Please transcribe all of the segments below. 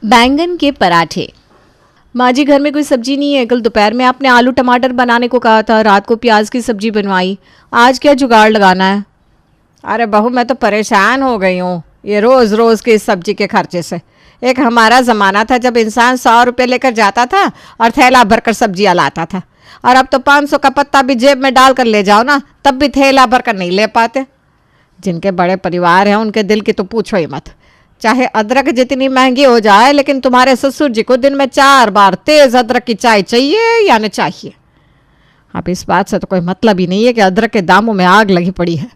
बैंगन के पराठे। माँ जी घर में कोई सब्जी नहीं है। कल दोपहर में आपने आलू टमाटर बनाने को कहा था, रात को प्याज की सब्जी बनवाई। आज क्या जुगाड़ लगाना है? अरे बहू, मैं तो परेशान हो गई हूँ ये रोज़ रोज़ के इस सब्जी के खर्चे से। एक हमारा ज़माना था जब इंसान 100 रुपये लेकर जाता था और थैला भरकर सब्जियाँ लाता था, और अब तो 500 का पत्ता भी जेब में डाल कर ले जाओ ना, तब भी थैला भरकर नहीं ले पाते। जिनके बड़े परिवार हैं उनके दिल की तो पूछो ही मत। चाहे अदरक जितनी महंगी हो जाए, लेकिन तुम्हारे ससुर जी को दिन में 4 बार तेज़ अदरक की चाय चाहिए या न चाहिए। अब इस बात से तो कोई मतलब ही नहीं है कि अदरक के दामों में आग लगी पड़ी है।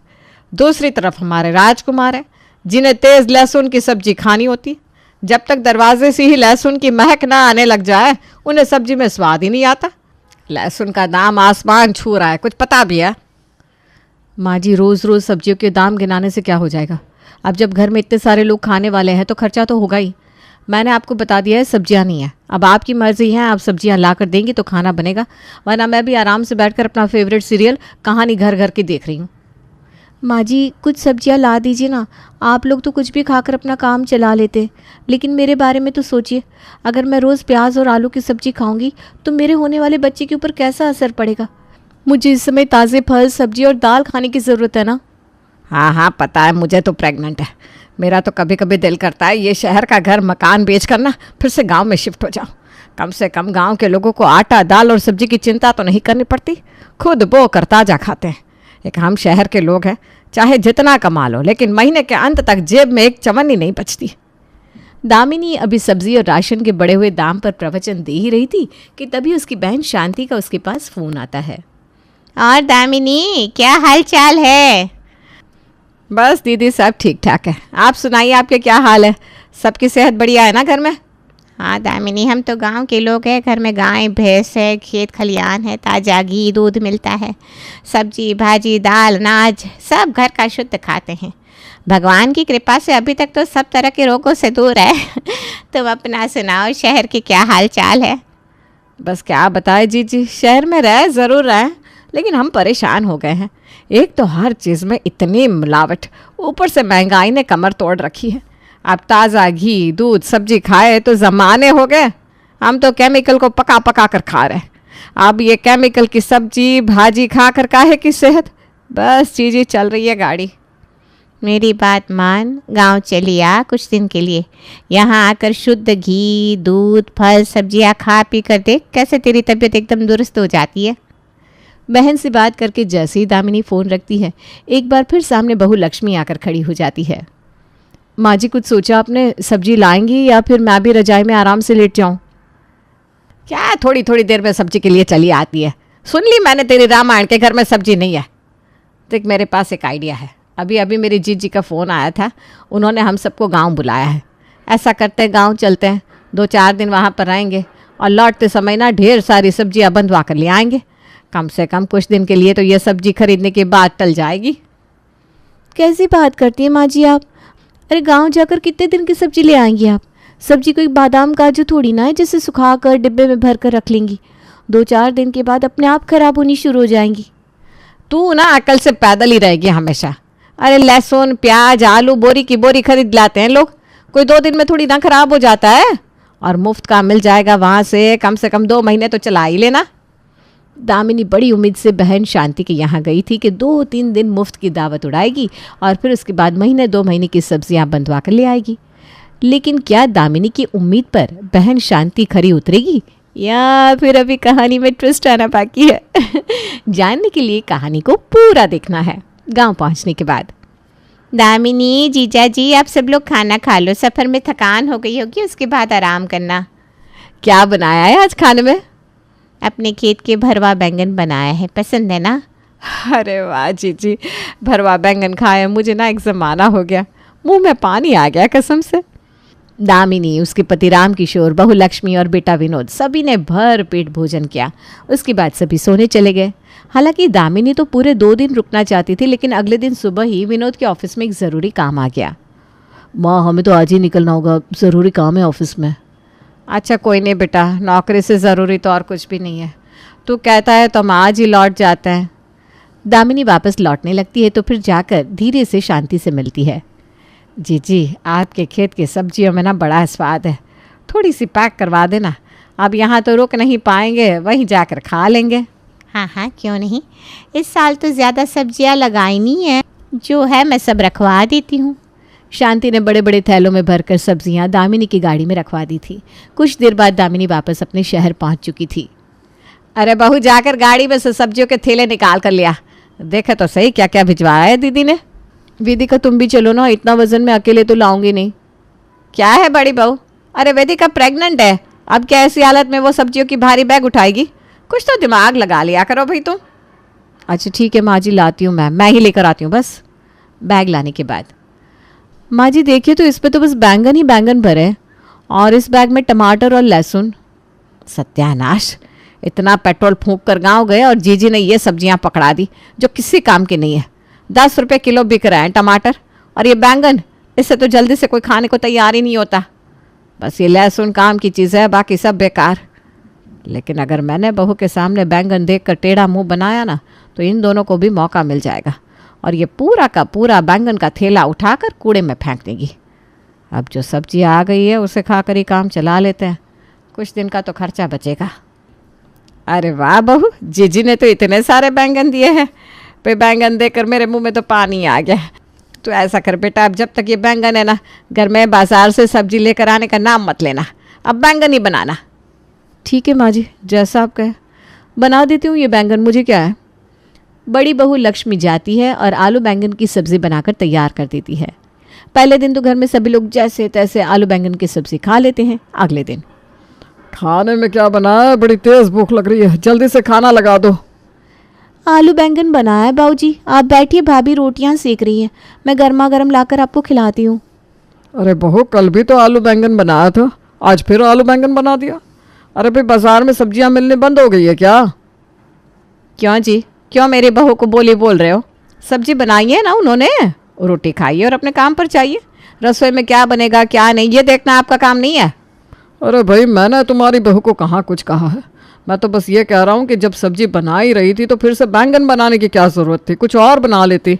दूसरी तरफ हमारे राजकुमार हैं जिन्हें तेज़ लहसुन की सब्जी खानी होती। जब तक दरवाजे से ही लहसुन की महक ना आने लग जाए, उन्हें सब्जी में स्वाद ही नहीं आता। लहसुन का दाम आसमान छू रहा है, कुछ पता भी है? माँ जी रोज़ रोज़ सब्जियों के दाम गिनाने से क्या हो जाएगा? अब जब घर में इतने सारे लोग खाने वाले हैं तो खर्चा तो होगा ही। मैंने आपको बता दिया है सब्जियां नहीं है। अब आपकी मर्ज़ी है, आप सब्जियां ला कर देंगी तो खाना बनेगा, वरना मैं भी आराम से बैठकर अपना फेवरेट सीरियल कहानी घर घर की देख रही हूँ। माँ जी कुछ सब्जियां ला दीजिए ना। आप लोग तो कुछ भी खाकर अपना काम चला लेते, लेकिन मेरे बारे में तो सोचिए। अगर मैं रोज़ प्याज और आलू की सब्जी खाऊंगी तो मेरे होने वाले बच्चे के ऊपर कैसा असर पड़ेगा? मुझे इस समय ताज़े फल, सब्जी और दाल खाने की ज़रूरत है ना। हाँ हाँ, पता है, मुझे तो प्रेग्नेंट है। मेरा तो कभी कभी दिल करता है ये शहर का घर मकान बेच कर ना फिर से गांव में शिफ्ट हो जाऊं। कम से कम गांव के लोगों को आटा दाल और सब्जी की चिंता तो नहीं करनी पड़ती, खुद बो कर ताज़ा खाते हैं। एक हम शहर के लोग हैं, चाहे जितना कमा लो लेकिन महीने के अंत तक जेब में एक चवन्नी नहीं बचती। दामिनी अभी सब्जी और राशन के बढ़े हुए दाम पर प्रवचन दे ही रही थी कि तभी उसकी बहन शांति का उसके पास फ़ोन आता है। और दामिनी, क्या हाल चाल है? बस दीदी सब ठीक ठाक है। आप सुनाइए, आपके क्या हाल है? सबकी सेहत बढ़िया है ना घर में? हाँ दामिनी, हम तो गांव के लोग हैं। घर में गाय भैंस है, खेत खलियान है, ताज़ा घी दूध मिलता है, सब्जी भाजी दाल अनाज सब घर का शुद्ध खाते हैं। भगवान की कृपा से अभी तक तो सब तरह के रोगों से दूर है। तुम अपना सुनाओ, शहर की क्या हाल चाल है? बस क्या बताए जी, शहर में रह ज़रूर रहे, लेकिन हम परेशान हो गए हैं। एक तो हर चीज़ में इतनी मिलावट, ऊपर से महंगाई ने कमर तोड़ रखी है। अब ताज़ा घी दूध सब्जी खाए तो ज़माने हो गए। हम तो केमिकल को पका पका कर खा रहे हैं। अब ये केमिकल की सब्जी भाजी खा कर काहे की सेहत। बस चीज़ें चल रही है गाड़ी। मेरी बात मान, गांव चली आ कुछ दिन के लिए। यहाँ आकर शुद्ध घी दूध फल सब्जियाँ खा पी कर देख, कैसे तेरी तबीयत एकदम दुरुस्त हो जाती है। बहन से बात करके जैसे ही दामिनी फ़ोन रखती है, एक बार फिर सामने बहू लक्ष्मी आकर खड़ी हो जाती है। माँ जी कुछ सोचा आपने? सब्जी लाएंगी या फिर मैं भी रजाई में आराम से लेट जाऊँ? क्या थोड़ी थोड़ी देर में सब्जी के लिए चली आती है? सुन ली मैंने तेरी रामायण के घर में सब्जी नहीं है। देख, मेरे पास एक आइडिया है। अभी अभी मेरी जीजी का फ़ोन आया था, उन्होंने हम सबको गांव बुलाया है। ऐसा करते हैं, गांव चलते हैं, 2-4 दिन वहाँ पर रहेंगे और लौटते समय ना ढेर सारी सब्जियाँ बंधवा कर ले आएंगे। कम से कम कुछ दिन के लिए तो ये सब्जी खरीदने के बाद टल जाएगी। कैसी बात करती हैं माँ जी आप? अरे गांव जाकर कितने दिन की सब्जी ले आएंगी आप? सब्जी कोई बादाम काजू थोड़ी ना है जिसे सुखा कर डिब्बे में भर कर रख लेंगी। 2-4 दिन के बाद अपने आप खराब होनी शुरू हो जाएंगी। तू ना अकल से पैदल ही रहेगी हमेशा। अरे लहसुन प्याज आलू बोरी की बोरी खरीद लाते हैं लोग, कोई 2 दिन में थोड़ी ना खराब हो जाता है। और मुफ्त का मिल जाएगा वहाँ से कम 2 महीने तो चला ही लेना। दामिनी बड़ी उम्मीद से बहन शांति के यहाँ गई थी कि 2-3 दिन मुफ्त की दावत उड़ाएगी और फिर उसके बाद महीने 2 महीने की सब्जियाँ बंधवा कर ले आएगी। लेकिन क्या दामिनी की उम्मीद पर बहन शांति खरी उतरेगी या फिर अभी कहानी में ट्विस्ट आना बाकी है? जानने के लिए कहानी को पूरा देखना है गांव पहुंचने के बाद। दामिनी जीजा जी, आप सब लोग खाना खा लो, सफ़र में थकान हो गई होगी, उसके बाद आराम करना। क्या बनाया है आज खाने में? अपने खेत के भरवा बैंगन बनाया है, पसंद है ना? अरे वाह जीजी, भरवा बैंगन खाए मुझे ना एक ज़माना हो गया, मुंह में पानी आ गया कसम से। दामिनी, उसके पति राम किशोर, बहू लक्ष्मी और बेटा विनोद सभी ने भर पेट भोजन किया। उसके बाद सभी सोने चले गए। हालांकि दामिनी तो पूरे 2 दिन रुकना चाहती थी, लेकिन अगले दिन सुबह ही विनोद के ऑफिस में एक ज़रूरी काम आ गया। माँ हमें तो आज ही निकलना होगा, ज़रूरी काम है ऑफिस में। अच्छा कोई नहीं बेटा, नौकरी से ज़रूरी तो और कुछ भी नहीं है। तू कहता है तो हम आज ही लौट जाते हैं। दामिनी वापस लौटने लगती है तो फिर जाकर धीरे से शांति से मिलती है। जी आपके खेत की सब्जियों में ना बड़ा स्वाद है, थोड़ी सी पैक करवा देना। अब यहाँ तो रुक नहीं पाएंगे, वहीं जाकर खा लेंगे। हाँ हाँ, क्यों नहीं। इस साल तो ज़्यादा सब्जियां लगाई नहीं है, जो है मैं सब रखवा देती हूँ। शांति ने बड़े बड़े थैलों में भरकर सब्जियां दामिनी की गाड़ी में रखवा दी थी। कुछ देर बाद दामिनी वापस अपने शहर पहुंच चुकी थी। अरे बहू, जाकर गाड़ी में से सब्जियों के थैले निकाल कर लिया। देखे तो सही क्या क्या भिजवाया है दीदी ने। वेदिका तुम भी चलो ना, इतना वजन मैं अकेले तो लाऊंगी नहीं। क्या है बड़ी बहू? अरे वेदिका प्रेग्नेंट है, अब क्या ऐसी हालत में वो सब्जियों की भारी बैग उठाएगी? कुछ तो दिमाग लगा लिया करो भाई तुम। अच्छा ठीक है माँ जी, लाती हूँ मैं ही लेकर आती हूँ बस। बैग लाने के बाद माँ जी देखिए तो इस पे तो बस बैंगन ही बैंगन भरे हैं, और इस बैग में टमाटर और लहसुन। सत्यानाश, इतना पेट्रोल फूंक कर गांव गए और जीजी ने ये सब्जियां पकड़ा दी जो किसी काम की नहीं है। 10 रुपये किलो बिक रहे हैं टमाटर, और ये बैंगन, इससे तो जल्दी से कोई खाने को तैयार ही नहीं होता। बस ये लहसुन काम की चीज़ है, बाकी सब बेकार। लेकिन अगर मैंने बहू के सामने बैंगन देख कर टेढ़ा मुँह बनाया ना, तो इन दोनों को भी मौका मिल जाएगा और ये पूरा का पूरा बैंगन का थैला उठाकर कूड़े में फेंक देगी। अब जो सब्जी आ गई है उसे खाकर ही काम चला लेते हैं, कुछ दिन का तो खर्चा बचेगा। अरे वाह बहू, जीजी ने तो इतने सारे बैंगन दिए हैं। पे बैंगन देकर मेरे मुंह में तो पानी आ गया। तो ऐसा कर बेटा, अब जब तक ये बैंगन है ना, घर में बाजार से सब्जी लेकर आने का नाम मत लेना, अब बैंगन ही बनाना। ठीक है माँ जी, जैसा आप कहें, बना देती हूँ ये बैंगन, मुझे क्या है। बड़ी बहू लक्ष्मी जाती है और आलू बैंगन की सब्ज़ी बनाकर तैयार कर देती है। पहले दिन तो घर में सभी लोग जैसे तैसे आलू बैंगन की सब्ज़ी खा लेते हैं। अगले दिन खाने में क्या बना है? बड़ी तेज़ भूख लग रही है, जल्दी से खाना लगा दो। आलू बैंगन बनाया है बाबूजी, आप बैठिए, भाभी रोटियां सेक रही हैं, मैं गर्मा गर्म लाकर आपको खिलाती हूँ। अरे बहू, कल भी तो आलू बैंगन बनाया था, आज फिर आलू बैंगन बना दिया। अरे भाई, बाजार में सब्जियां मिलने बंद हो गई है क्या? क्यों जी, क्यों मेरी बहू को बोली बोल रहे हो? सब्जी बनाई है ना उन्होंने, रोटी खाइए और अपने काम पर जाइए। रसोई में क्या बनेगा क्या नहीं, ये देखना आपका काम नहीं है। अरे भाई, मैंने तुम्हारी बहू को कहाँ कुछ कहा है। मैं तो बस ये कह रहा हूँ कि जब सब्जी बना ही रही थी तो फिर से बैंगन बनाने की क्या ज़रूरत थी, कुछ और बना लेती।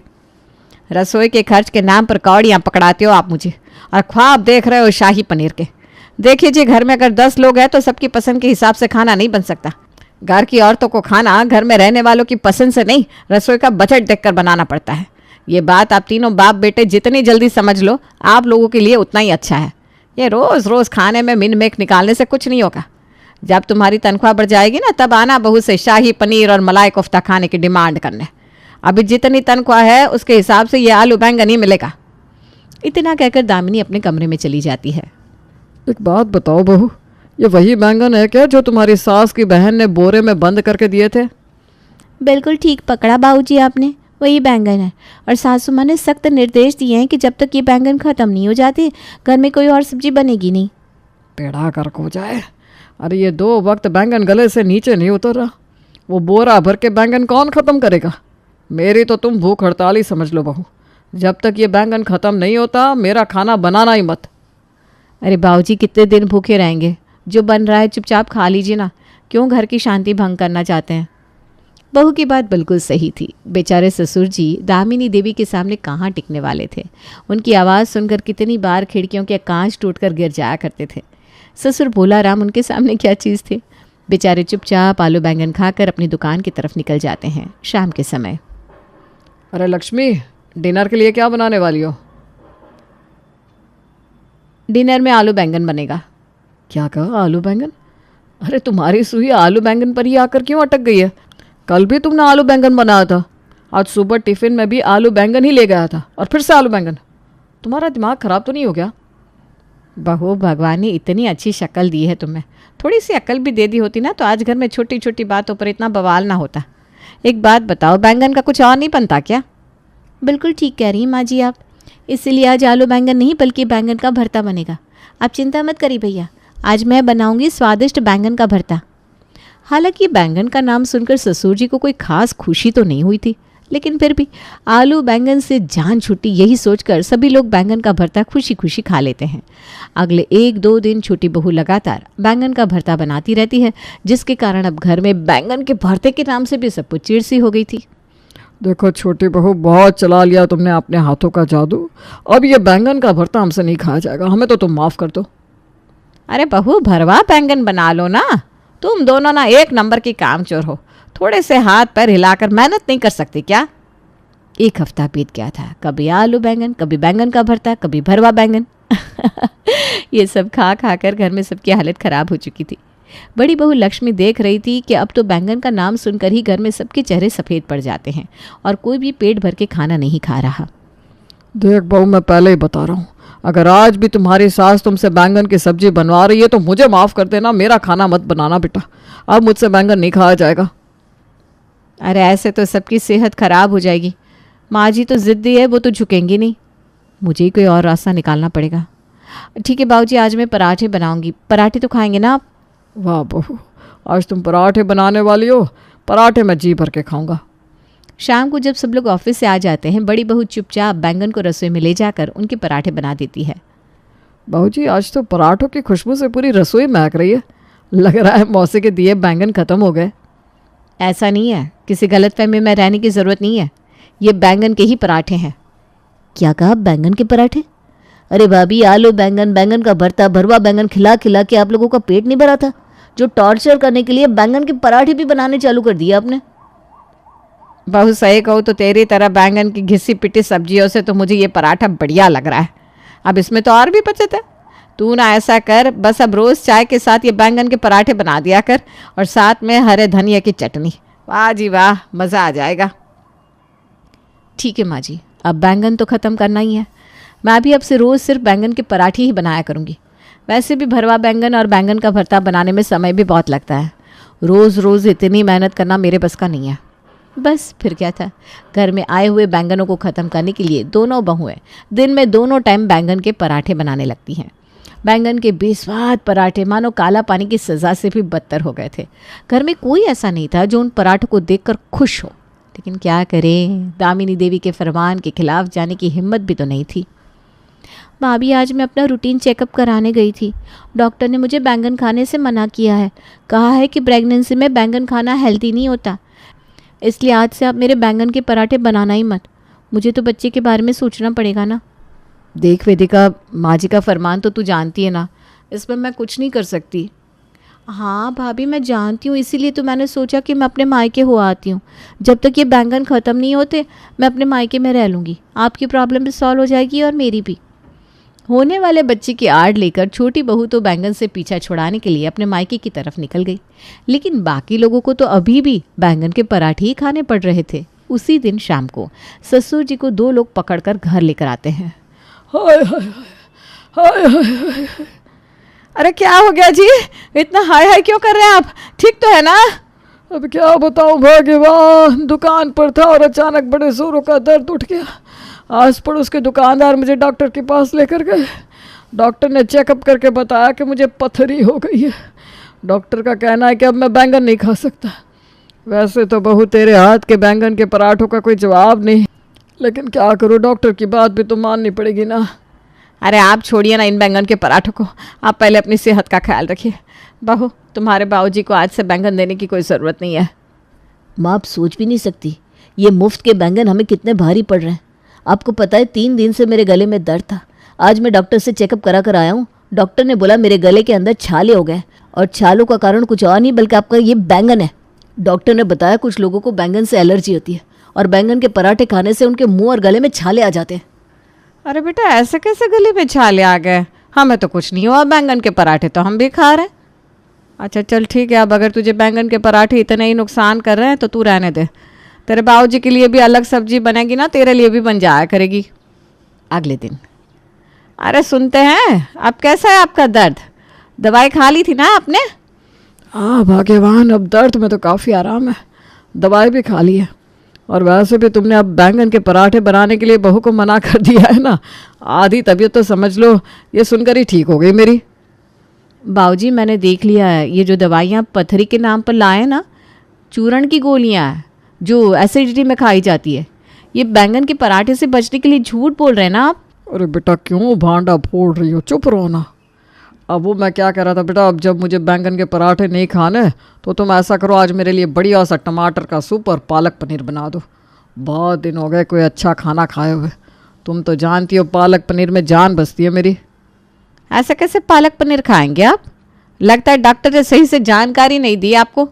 रसोई के खर्च के नाम पर कौड़ियाँ पकड़ाते हो आप मुझे, और ख्वाब देख रहे हो शाही पनीर के। देखिए जी, घर में अगर 10 लोग हैं तो सबकी पसंद के हिसाब से खाना नहीं बन सकता। घर की औरतों को खाना घर में रहने वालों की पसंद से नहीं, रसोई का बजट देखकर बनाना पड़ता है। ये बात आप तीनों बाप बेटे जितनी जल्दी समझ लो, आप लोगों के लिए उतना ही अच्छा है। ये रोज़ रोज़ खाने में मिन मेक निकालने से कुछ नहीं होगा। जब तुम्हारी तनख्वाह बढ़ जाएगी ना, तब आना बहू से शाही पनीर और मलाई कोफ्ता खाने की डिमांड करने। अभी जितनी तनख्वाह है उसके हिसाब से ये आलू बैंगन ही मिलेगा। इतना कहकर दामिनी अपने कमरे में चली जाती है। एक बात बताओ बहू, ये वही बैंगन है क्या जो तुम्हारी सास की बहन ने बोरे में बंद करके दिए थे? बिल्कुल ठीक पकड़ा बाबूजी आपने, वही बैंगन है। और सासू माँ ने सख्त निर्देश दिए हैं कि जब तक ये बैंगन ख़त्म नहीं हो जाते घर में कोई और सब्जी बनेगी नहीं। पेड़ा कर को जाए। अरे ये 2 वक्त बैंगन गले से नीचे नहीं उतर रहा, वो बोरा भर के बैंगन कौन ख़त्म करेगा? मेरी तो तुम भूख हड़ताल ही समझ लो बहू। जब तक ये बैंगन ख़त्म नहीं होता मेरा खाना बनाना ही मत। अरे बाबूजी, कितने दिन भूखे रहेंगे? जो बन रहा है चुपचाप खा लीजिए ना, क्यों घर की शांति भंग करना चाहते हैं? बहू की बात बिल्कुल सही थी। बेचारे ससुर जी दामिनी देवी के सामने कहाँ टिकने वाले थे। उनकी आवाज़ सुनकर कितनी बार खिड़कियों के कांच टूटकर गिर जाया करते थे। ससुर भोला राम उनके सामने क्या चीज़ थे। बेचारे चुपचाप आलू बैंगन खाकर अपनी दुकान की तरफ निकल जाते हैं शाम के समय। अरे लक्ष्मी, डिनर के लिए क्या बनाने वाली हो? डिनर में आलू बैंगन बनेगा। क्या कहा, आलू बैंगन? अरे तुम्हारी सुई आलू बैंगन पर ही आकर क्यों अटक गई है? कल भी तुमने आलू बैंगन बनाया था, आज सुबह टिफ़िन में भी आलू बैंगन ही ले गया था, और फिर से आलू बैंगन। तुम्हारा दिमाग ख़राब तो नहीं हो गया? बहू, भगवान ने इतनी अच्छी शक्ल दी है तुम्हें, थोड़ी सी अक्ल भी दे दी होती ना तो आज घर में छोटी छोटी बातों पर इतना बवाल ना होता। एक बात बताओ, बैंगन का कुछ और नहीं बनता क्या? बिल्कुल ठीक कह रही हैं माँ जी आप, इसीलिए आज आलू बैंगन नहीं बल्कि बैंगन का भरता बनेगा। आप चिंता मत करिए भैया, आज मैं बनाऊंगी स्वादिष्ट बैंगन का भरता। हालांकि बैंगन का नाम सुनकर ससुर जी को कोई खास खुशी तो नहीं हुई थी, लेकिन फिर भी आलू बैंगन से जान छुट्टी यही सोचकर सभी लोग बैंगन का भरता खुशी खुशी खा लेते हैं। अगले 1-2 दिन छोटी बहू लगातार बैंगन का भरता बनाती रहती है, जिसके कारण अब घर में बैंगन के भरते के नाम से भी सब कुछ चिड़ सी हो गई थी। देखो छोटी बहू, बहुत चला लिया तुमने अपने हाथों का जादू। अब ये बैंगन का भरता हमसे नहीं खाया जाएगा, हमें तो तुम माफ़ कर दो। अरे बहू भरवा बैंगन बना लो ना, तुम दोनों ना एक नंबर की कामचोर हो, थोड़े से हाथ पैर हिलाकर मेहनत नहीं कर सकती क्या? एक हफ्ता बीत गया था, कभी आलू बैंगन, कभी बैंगन का भरता, कभी भरवा बैंगन। ये सब खा खा कर घर में सबकी हालत खराब हो चुकी थी। बड़ी बहू लक्ष्मी देख रही थी कि अब तो बैंगन का नाम सुनकर ही घर में सबके चेहरे सफ़ेद पड़ जाते हैं और कोई भी पेट भर के खाना नहीं खा रहा। देख बहू, मैं पहले ही बता रहा हूँ, अगर आज भी तुम्हारी सास तुमसे बैंगन की सब्जी बनवा रही है तो मुझे माफ़ कर देना, मेरा खाना मत बनाना बेटा। अब मुझसे बैंगन नहीं खाया जाएगा। अरे ऐसे तो सबकी सेहत खराब हो जाएगी। माँ जी तो ज़िद्दी है, वो तो झुकेंगी नहीं। मुझे ही कोई और रास्ता निकालना पड़ेगा। ठीक है बाबूजी, आज मैं पराठे बनाऊंगी। पराठे तो खाएंगे ना आप? वाह बहू, आज तुम पराठे बनाने वाली हो। पराठे मैं जी भर के खाऊंगा। शाम को जब सब लोग ऑफिस से आ जाते हैं, बड़ी बहू चुपचाप बैंगन को रसोई में ले जाकर उनके पराठे बना देती है। बहू जी, आज तो पराठों की खुशबू से पूरी रसोई महक रही है। लग रहा है मौसी के दिए बैंगन ख़त्म हो गए। ऐसा नहीं है, किसी गलतफहमी में रहने की ज़रूरत नहीं है। ये बैंगन के ही पराठे हैं। क्या कहा, बैंगन के पराठे? अरे भाभी, आलू बैंगन, बैंगन का भरता, भरवा बैंगन खिला खिला के आप लोगों का पेट नहीं भरा था? जो टॉर्चर करने के लिए बैंगन के पराठे भी बनाने चालू कर दिए आपने। बहुत सही कहूँ तो तेरी तरह बैंगन की घिसी पिटी सब्जियों से तो मुझे ये पराठा बढ़िया लग रहा है। अब इसमें तो और भी बचत है। तू ना ऐसा कर, बस अब रोज़ चाय के साथ ये बैंगन के पराठे बना दिया कर और साथ में हरे धनिया की चटनी। वाह जी वाह, मज़ा आ जाएगा। ठीक है माँ जी, अब बैंगन तो ख़त्म करना ही है। मैं भी अब से रोज़ सिर्फ बैंगन के पराठे ही बनाया करूँगी। वैसे भी भरवा बैंगन और बैंगन का भरता बनाने में समय भी बहुत लगता है। रोज़ रोज़ इतनी मेहनत करना मेरे बस का नहीं है। बस फिर क्या था, घर में आए हुए बैंगनों को ख़त्म करने के लिए दोनों बहुएं दिन में दोनों टाइम बैंगन के पराठे बनाने लगती हैं। बैंगन के बेस्वाद पराठे मानो काला पानी की सज़ा से भी बदतर हो गए थे। घर में कोई ऐसा नहीं था जो उन पराठों को देखकर खुश हो, लेकिन क्या करें, दामिनी देवी के फरमान के खिलाफ जाने की हिम्मत भी तो नहीं थी। भाभी, आज मैं अपना रूटीन चेकअप कराने गई थी। डॉक्टर ने मुझे बैंगन खाने से मना किया है। कहा है कि प्रेगनेंसी में बैंगन खाना हेल्दी नहीं होता, इसलिए आज से आप मेरे बैंगन के पराठे बनाना ही मत। मुझे तो बच्चे के बारे में सोचना पड़ेगा ना। देख वेदिका, माँ जी का फरमान तो तू जानती है ना, इस पर मैं कुछ नहीं कर सकती। हाँ भाभी, मैं जानती हूँ, इसीलिए तो मैंने सोचा कि मैं अपने मायके हो आती हूँ। जब तक ये बैंगन ख़त्म नहीं होते मैं अपने मायके में रह लूँगी। आपकी प्रॉब्लम भी सॉल्व हो जाएगी और मेरी भी। होने वाले बच्चे की आड़ लेकर छोटी बहू तो बैंगन से पीछा छुड़ाने के लिए अपने मायके की तरफ निकल गई, लेकिन बाकी लोगों को तो अभी भी बैंगन के पराठे ही खाने पड़ रहे थे। उसी दिन शाम को ससुर जी को दो लोग पकड़कर घर लेकर आते हैं। हाय हाय हाय हाय हाय। अरे क्या हो गया जी, इतना हाय हाय क्यों कर रहे हैं आप? ठीक तो है ना? अब क्या बताऊं भगवान, दुकान पर था और अचानक बड़े जोरों का दर्द उठ गया। आस पड़ोस के दुकानदार मुझे डॉक्टर के पास लेकर गए। डॉक्टर ने चेकअप करके बताया कि मुझे पथरी हो गई है। डॉक्टर का कहना है कि अब मैं बैंगन नहीं खा सकता। वैसे तो बहू तेरे हाथ के बैंगन के पराठों का कोई जवाब नहीं, लेकिन क्या करूं, डॉक्टर की बात भी तो माननी पड़ेगी ना। अरे आप छोड़िए ना इन बैंगन के पराठों को, आप पहले अपनी सेहत का ख्याल रखिए। बहू, तुम्हारे बाबूजी को आज से बैंगन देने की कोई ज़रूरत नहीं है। माँ, आप सोच भी नहीं सकती ये मुफ्त के बैंगन हमें कितने भारी पड़ रहे हैं। आपको पता है 3 दिन से मेरे गले में दर्द था। आज मैं डॉक्टर से चेकअप करा कर आया हूँ। डॉक्टर ने बोला मेरे गले के अंदर छाले हो गए, और छालों का कारण कुछ और नहीं बल्कि आपका ये बैंगन है। डॉक्टर ने बताया कुछ लोगों को बैंगन से एलर्जी होती है और बैंगन के पराठे खाने से उनके मुंह और गले में छाले आ जाते हैं। अरे बेटा, ऐसे कैसे गले में छाले आ गए? हमें तो कुछ नहीं हुआ, बैंगन के पराठे तो हम भी खा रहे हैं। अच्छा चल ठीक है, अब अगर तुझे बैंगन के पराठे इतने ही नुकसान कर रहे हैं तो तू रहने दे। तेरे बाबूजी के लिए भी अलग सब्जी बनेगी ना, तेरे लिए भी बन जाया करेगी। अगले दिन, अरे सुनते हैं, अब कैसा है आपका दर्द? दवाई खा ली थी ना आपने? हाँ भाग्यवान, अब दर्द में तो काफ़ी आराम है। दवाई भी खा ली है, और वैसे भी तुमने अब बैंगन के पराठे बनाने के लिए बहू को मना कर दिया है ना। आधी तबीयत तो समझ लो ये सुनकर ही ठीक हो गई मेरी। बाबूजी, मैंने देख लिया है, ये जो दवाइयाँ पथरी के नाम पर लाए ना, चूर्ण की गोलियाँ हैं जो एसिडिटी में खाई जाती है। ये बैंगन के पराठे से बचने के लिए झूठ बोल रहे हैं ना आप। अरे बेटा, क्यों भांडा फोड़ रही हो, चुप रहो ना। अब वो मैं क्या कह रहा था बेटा, अब जब मुझे बैंगन के पराठे नहीं खाने तो तुम ऐसा करो, आज मेरे लिए बढ़िया सा टमाटर का सूप और पालक पनीर बना दो। बहुत दिन हो गए कोई अच्छा खाना खाए हुए। तुम तो जानती हो पालक पनीर में जान बसती है मेरी। ऐसा कैसे पालक पनीर खाएंगे आप? लगता है डॉक्टर ने सही से जानकारी नहीं दी आपको।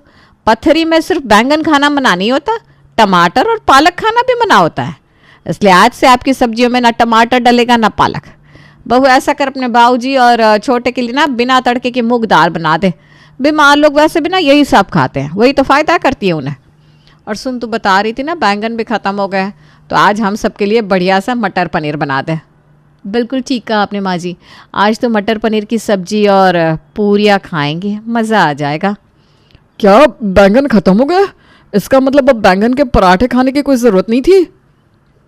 पथरी में सिर्फ बैंगन खाना मना नहीं होता, टमाटर और पालक खाना भी मना होता है। इसलिए आज से आपकी सब्जियों में ना टमाटर डलेगा ना पालक। बहू ऐसा कर अपने बाबूजी और छोटे के लिए ना बिना तड़के की मूंग दाल बना दे। बीमार लोग वैसे भी ना यही सब खाते हैं, वही तो फ़ायदा करती है उन्हें। और सुन, तू बता रही थी ना बैंगन भी ख़त्म हो गए, तो आज हम सबके लिए बढ़िया सा मटर पनीर बना दे। बिल्कुल ठीक कहा आपने माँ जी। आज तो मटर पनीर की सब्जी और पूरियाँ खाएंगे, मज़ा आ जाएगा। क्या बैंगन खत्म हो गया? इसका मतलब अब बैंगन के पराठे खाने की कोई ज़रूरत नहीं थी।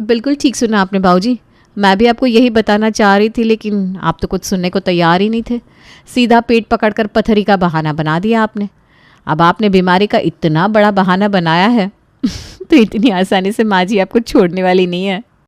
बिल्कुल ठीक सुना आपने बाबूजी। मैं भी आपको यही बताना चाह रही थी, लेकिन आप तो कुछ सुनने को तैयार ही नहीं थे। सीधा पेट पकड़कर पथरी का बहाना बना दिया आपने। अब आपने बीमारी का इतना बड़ा बहाना बनाया है तो इतनी आसानी से माँ जी आपको छोड़ने वाली नहीं है।